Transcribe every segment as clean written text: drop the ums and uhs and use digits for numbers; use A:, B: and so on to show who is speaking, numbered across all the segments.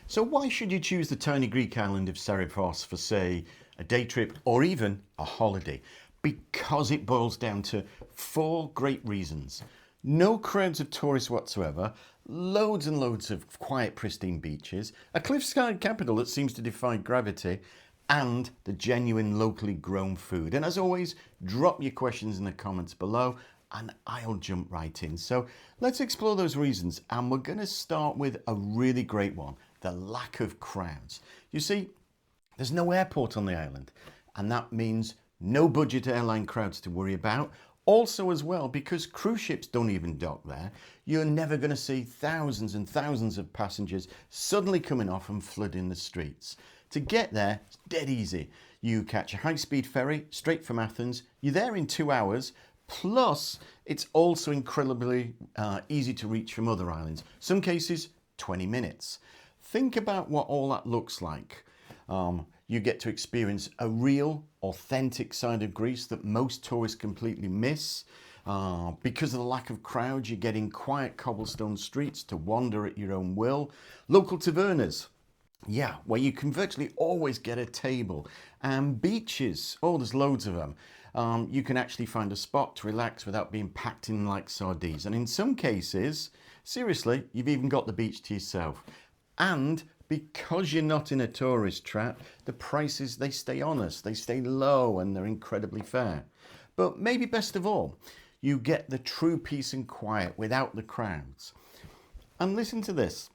A: So why should you choose the tiny Greek island of Serifos for, say, a day trip or even a holiday? Because it boils down to four great reasons. No crowds of tourists whatsoever, loads and loads of quiet, pristine beaches, a cliffside capital that seems to defy gravity, and the genuine locally grown food. And as always, drop your questions in the comments below and I'll jump right in. So let's explore those reasons, and we're going to start with a really great one: the lack of crowds. You see, there's no airport on the island, and that means no budget airline crowds to worry about. Also as well, because cruise ships don't even dock there, you're never going to see thousands and thousands of passengers suddenly coming off and flooding the streets. To get there, it's dead easy. You catch a high-speed ferry straight from Athens. You're there in 2 hours. Plus, it's also incredibly easy to reach from other islands. Some cases, 20 minutes. Think about what all that looks like. You get to experience a real, authentic side of Greece that most tourists completely miss. Because of the lack of crowds, you're getting quiet cobblestone streets to wander at your own will. Local tavernas, yeah, where you can virtually always get a table. And beaches, oh, there's loads of them. You can actually find a spot to relax without being packed in like sardines. And in some cases, seriously, you've even got the beach to yourself. And because you're not in a tourist trap, the prices, they stay honest, they stay low, and they're incredibly fair. But maybe best of all, you get the true peace and quiet without the crowds. And listen to this.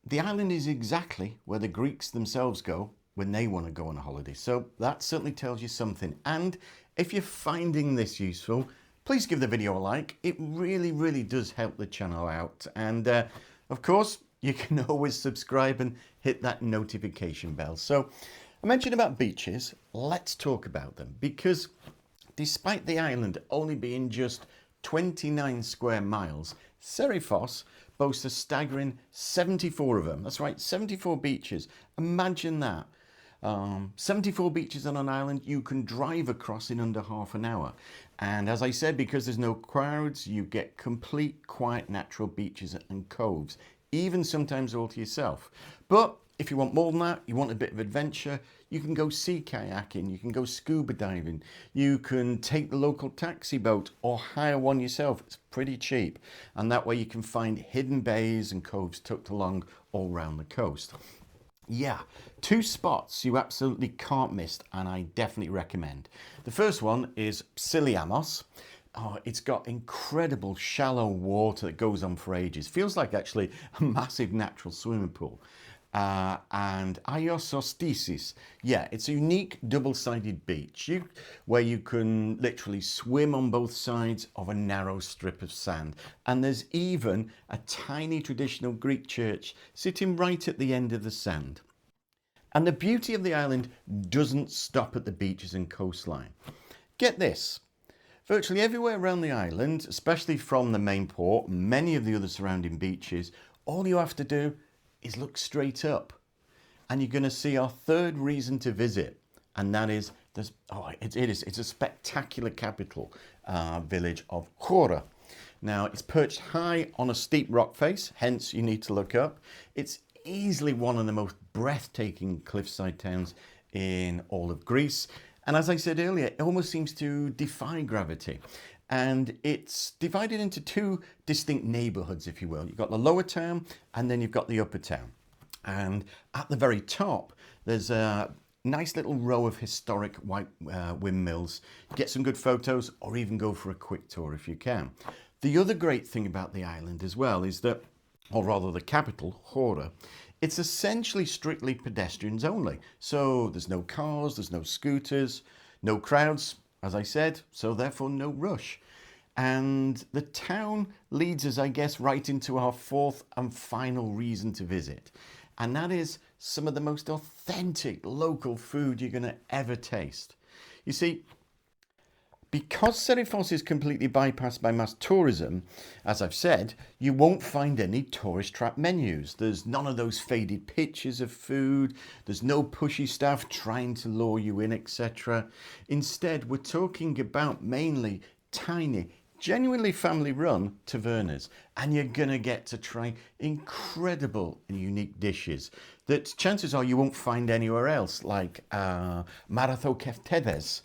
A: The island is exactly where the Greeks themselves go when they want to go on a holiday. So that certainly tells you something. And if you're finding this useful, please give the video a like. It really, really does help the channel out. And of course, you can always subscribe and hit that notification bell. So I mentioned about beaches. Let's talk about them, because despite the island only being just 29 square miles, Serifos boasts a staggering 74 of them. That's right, 74 beaches. Imagine that. 74 beaches on an island you can drive across in under half an hour. And as I said, because there's no crowds, you get complete, quiet, natural beaches and coves, even sometimes all to yourself. But if you want more than that, you want a bit of adventure, you can go sea kayaking, you can go scuba diving, you can take the local taxi boat or hire one yourself. It's pretty cheap. And that way you can find hidden bays and coves tucked along all around the coast. Yeah, two spots you absolutely can't miss, and I definitely recommend. The first one is Psili. Oh, it's got incredible shallow water that goes on for ages. Feels like actually a massive natural swimming pool. And Agios Sostis. Yeah, it's a unique double-sided beach where you can literally swim on both sides of a narrow strip of sand. And there's even a tiny traditional Greek church sitting right at the end of the sand. And the beauty of the island doesn't stop at the beaches and coastline. Get this. Virtually everywhere around the island, especially from the main port, many of the other surrounding beaches, all you have to do is look straight up, and you're going to see our third reason to visit, and that is it's a spectacular capital village of Chora. Now, it's perched high on a steep rock face, hence you need to look up. It's easily one of the most breathtaking cliffside towns in all of Greece, and as I said earlier, it almost seems to defy gravity. And it's divided into two distinct neighbourhoods, if you will. You've got the lower town and then you've got the upper town. And at the very top, there's a nice little row of historic white windmills. Get some good photos, or even go for a quick tour if you can. The other great thing about the island as well is that, or rather the capital, Chora, it's essentially strictly pedestrians only. So there's no cars, there's no scooters, no crowds, as I said, so therefore no rush. And the town leads us, I guess, right into our fourth and final reason to visit. And that is some of the most authentic local food you're going to ever taste. You see, because Serifos is completely bypassed by mass tourism, as I've said, you won't find any tourist trap menus. There's none of those faded pictures of food. There's no pushy staff trying to lure you in, etc. Instead, we're talking about mainly tiny, genuinely family run tavernas, and you're gonna get to try incredible and unique dishes that chances are you won't find anywhere else, like Marathokeftedes.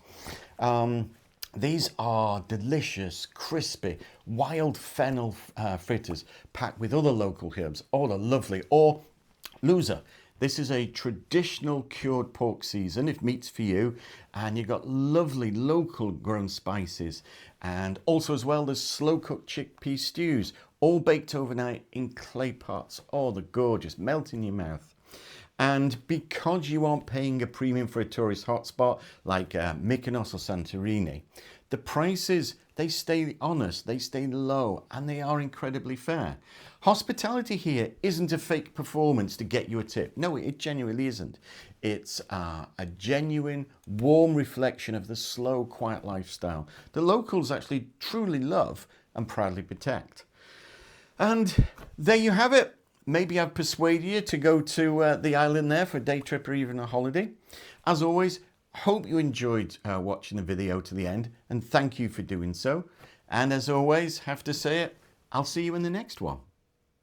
A: These are delicious, crispy, wild fennel fritters packed with other local herbs. All are lovely. Or Louza. This is a traditional cured pork season, if meat's for you, and you've got lovely local grown spices, and also as well there's slow cooked chickpea stews, all baked overnight in clay pots. Oh, they're gorgeous, melt in your mouth. And because you aren't paying a premium for a tourist hotspot like Mykonos or Santorini, the prices, they stay honest, they stay low, and they are incredibly fair. Hospitality here isn't a fake performance to get you a tip. No, it genuinely isn't. It's a genuine, warm reflection of the slow, quiet lifestyle the locals actually truly love and proudly protect. And there you have it. Maybe I've persuaded you to go to the island there for a day trip or even a holiday. As always, hope you enjoyed watching the video to the end, and thank you for doing so. And as always, have to say it, I'll see you in the next one.